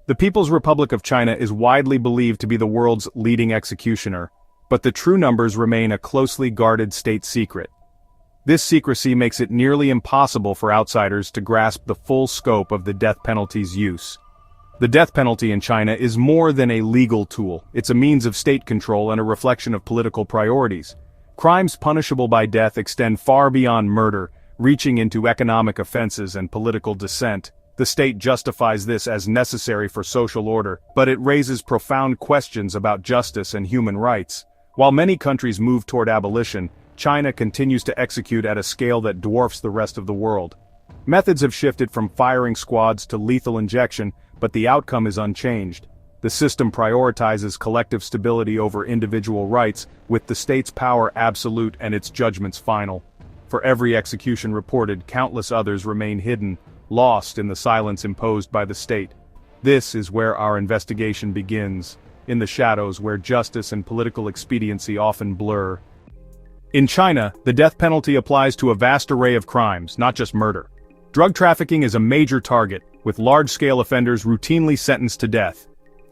The People's Republic of China is widely believed to be the world's leading executioner, but the true numbers remain a closely guarded state secret. This secrecy makes it nearly impossible for outsiders to grasp the full scope of the death penalty's use. The death penalty in China is more than a legal tool. It's a means of state control and a reflection of political priorities. Crimes punishable by death extend far beyond murder, reaching into economic offenses and political dissent. The state justifies this as necessary for social order, but it raises profound questions about justice and human rights. While many countries move toward abolition, China continues to execute at a scale that dwarfs the rest of the world. Methods have shifted from firing squads to lethal injection, but the outcome is unchanged. The system prioritizes collective stability over individual rights, with the state's power absolute and its judgments final. For every execution reported, countless others remain hidden, lost in the silence imposed by the state. This is where our investigation begins, in the shadows where justice and political expediency often blur. In China, the death penalty applies to a vast array of crimes, not just murder. Drug trafficking is a major target, with large-scale offenders routinely sentenced to death.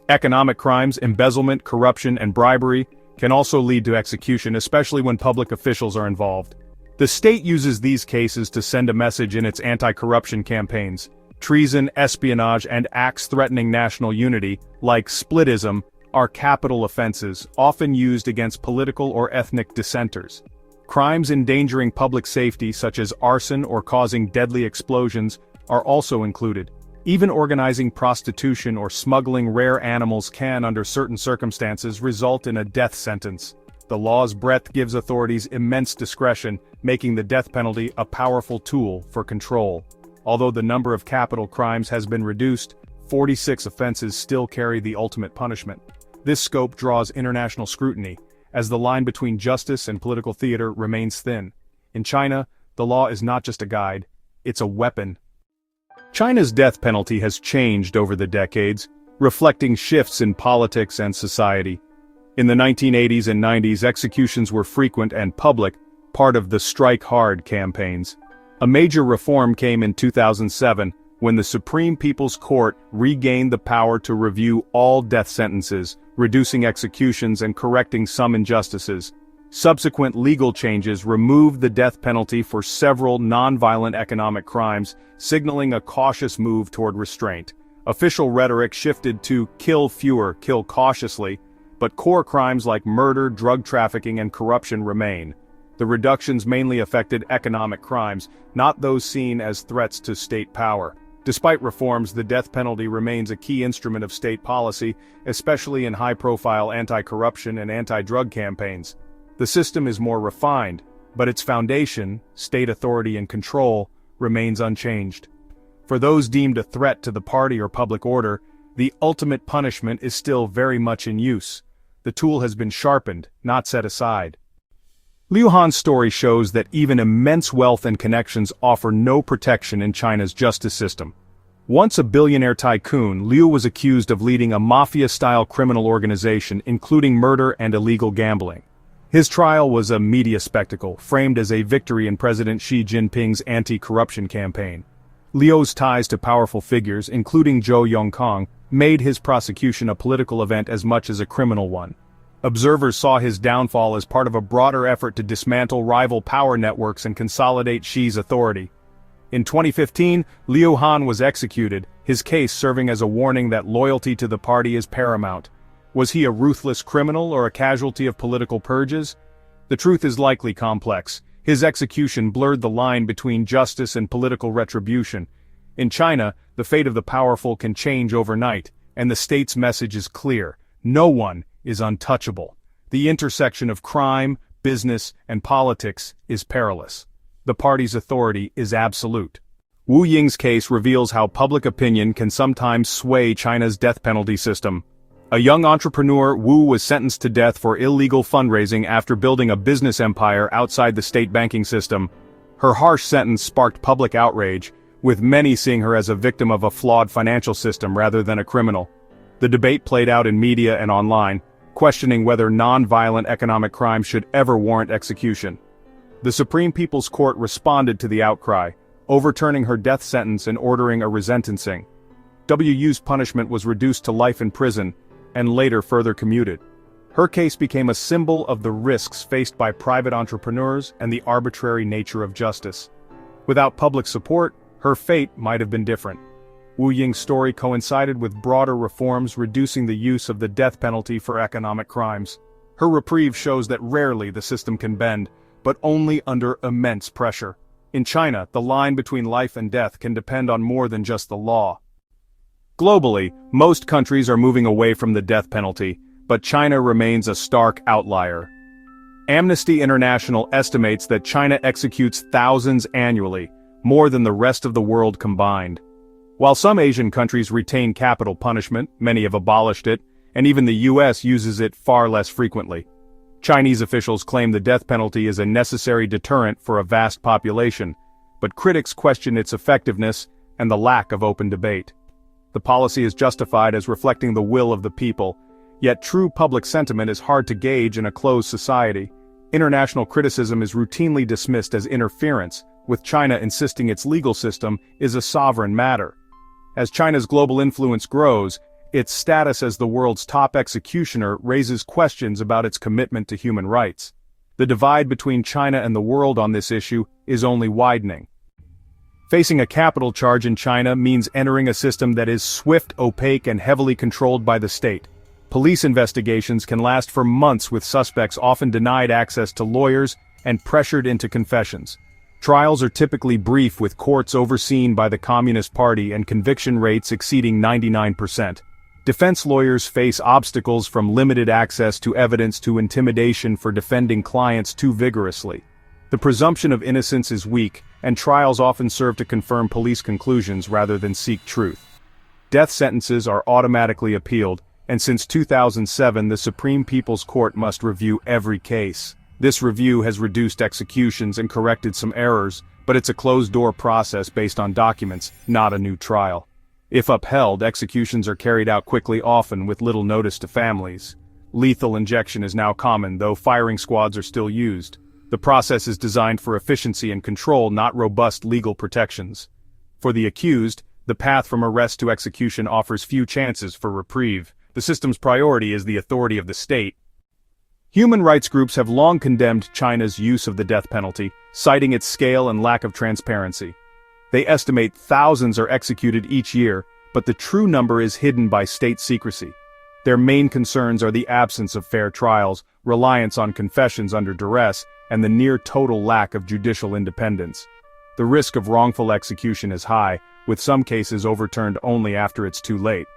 Economic crimes, embezzlement, corruption, and bribery can also lead to execution, especially when public officials are involved. The state uses these cases to send a message in its anti-corruption campaigns. Treason, espionage, and acts threatening national unity, like splitism, are capital offenses, often used against political or ethnic dissenters. Crimes endangering public safety, such as arson or causing deadly explosions, are also included. Even organizing prostitution or smuggling rare animals can, under certain circumstances, result in a death sentence. The law's breadth gives authorities immense discretion, making the death penalty a powerful tool for control. Although the number of capital crimes has been reduced, 46 offenses still carry the ultimate punishment. This scope draws international scrutiny, as the line between justice and political theater remains thin. In China, the law is not just a guide, it's a weapon. China's death penalty has changed over the decades, reflecting shifts in politics and society. In the 1980s and 90s, executions were frequent and public, part of the Strike Hard campaigns. A major reform came in 2007, when the Supreme People's Court regained the power to review all death sentences, reducing executions and correcting some injustices. Subsequent legal changes removed the death penalty for several non-violent economic crimes, signaling a cautious move toward restraint. Official rhetoric shifted to kill fewer, kill cautiously, but core crimes like murder, drug trafficking, and corruption remain. The reductions mainly affected economic crimes, not those seen as threats to state power. Despite reforms, the death penalty remains a key instrument of state policy, especially in high-profile anti-corruption and anti-drug campaigns. The system is more refined, but its foundation, state authority and control, remains unchanged. For those deemed a threat to the party or public order, the ultimate punishment is still very much in use. The tool has been sharpened, not set aside. Liu Han's story shows that even immense wealth and connections offer no protection in China's justice system. Once a billionaire tycoon, Liu was accused of leading a mafia-style criminal organization, including murder and illegal gambling. His trial was a media spectacle, framed as a victory in President Xi Jinping's anti-corruption campaign. Liu's ties to powerful figures, including Zhou Yongkang, made his prosecution a political event as much as a criminal one. Observers saw his downfall as part of a broader effort to dismantle rival power networks and consolidate Xi's authority. In 2015, Liu Han was executed, his case serving as a warning that loyalty to the party is paramount. Was he a ruthless criminal or a casualty of political purges? The truth is likely complex. His execution blurred the line between justice and political retribution. In China, the fate of the powerful can change overnight, and the state's message is clear: no one is untouchable. The intersection of crime, business, and politics is perilous. The party's authority is absolute. Wu Ying's case reveals how public opinion can sometimes sway China's death penalty system. A young entrepreneur, Wu was sentenced to death for illegal fundraising after building a business empire outside the state banking system. Her harsh sentence sparked public outrage, with many seeing her as a victim of a flawed financial system rather than a criminal. The debate played out in media and online, questioning whether non-violent economic crimes should ever warrant execution. The Supreme People's Court responded to the outcry, overturning her death sentence and ordering a resentencing. Wu's punishment was reduced to life in prison, and later further commuted. Her case became a symbol of the risks faced by private entrepreneurs and the arbitrary nature of justice. Without public support, her fate might have been different. Wu Ying's story coincided with broader reforms reducing the use of the death penalty for economic crimes. Her reprieve shows that rarely the system can bend, but only under immense pressure. In China, the line between life and death can depend on more than just the law. Globally, most countries are moving away from the death penalty, but China remains a stark outlier. Amnesty International estimates that China executes thousands annually, more than the rest of the world combined. While some Asian countries retain capital punishment, many have abolished it, and even the US uses it far less frequently. Chinese officials claim the death penalty is a necessary deterrent for a vast population, but critics question its effectiveness and the lack of open debate. The policy is justified as reflecting the will of the people, yet true public sentiment is hard to gauge in a closed society. International criticism is routinely dismissed as interference, with China insisting its legal system is a sovereign matter. As China's global influence grows, its status as the world's top executioner raises questions about its commitment to human rights. The divide between China and the world on this issue is only widening. Facing a capital charge in China means entering a system that is swift, opaque, and heavily controlled by the state. Police investigations can last for months, with suspects often denied access to lawyers and pressured into confessions. Trials are typically brief, with courts overseen by the Communist Party and conviction rates exceeding 99%. Defense lawyers face obstacles from limited access to evidence to intimidation for defending clients too vigorously. The presumption of innocence is weak, and trials often serve to confirm police conclusions rather than seek truth. Death sentences are automatically appealed, and since 2007 the Supreme People's Court must review every case. This review has reduced executions and corrected some errors, but it's a closed-door process based on documents, not a new trial. If upheld, executions are carried out quickly, often with little notice to families. Lethal injection is now common, though firing squads are still used. The process is designed for efficiency and control, not robust legal protections. For the accused, the path from arrest to execution offers few chances for reprieve. The system's priority is the authority of the state. Human rights groups have long condemned China's use of the death penalty, citing its scale and lack of transparency. They estimate thousands are executed each year, but the true number is hidden by state secrecy. Their main concerns are the absence of fair trials, reliance on confessions under duress, and the near-total lack of judicial independence. The risk of wrongful execution is high, with some cases overturned only after it's too late.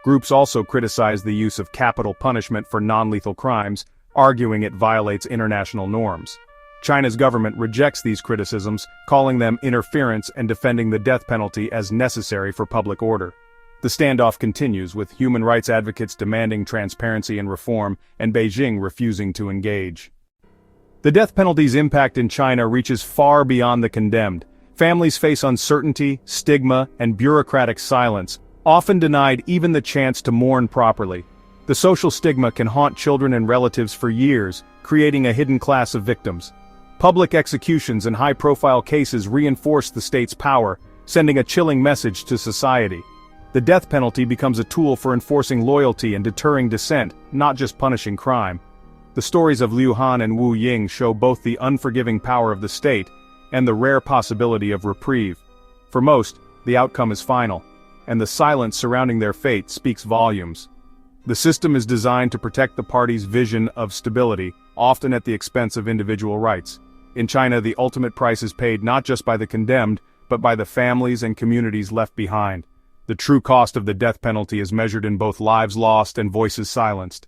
Groups also criticize the use of capital punishment for non-lethal crimes, arguing it violates international norms. China's government rejects these criticisms, calling them interference and defending the death penalty as necessary for public order. The standoff continues, with human rights advocates demanding transparency and reform, and Beijing refusing to engage. The death penalty's impact in China reaches far beyond the condemned. Families face uncertainty, stigma, and bureaucratic silence, often denied even the chance to mourn properly. The social stigma can haunt children and relatives for years, creating a hidden class of victims. Public executions and high-profile cases reinforce the state's power, sending a chilling message to society. The death penalty becomes a tool for enforcing loyalty and deterring dissent, not just punishing crime. The stories of Liu Han and Wu Ying show both the unforgiving power of the state and the rare possibility of reprieve. For most, the outcome is final, and the silence surrounding their fate speaks volumes. The system is designed to protect the party's vision of stability, often at the expense of individual rights. In China, the ultimate price is paid not just by the condemned, but by the families and communities left behind. The true cost of the death penalty is measured in both lives lost and voices silenced.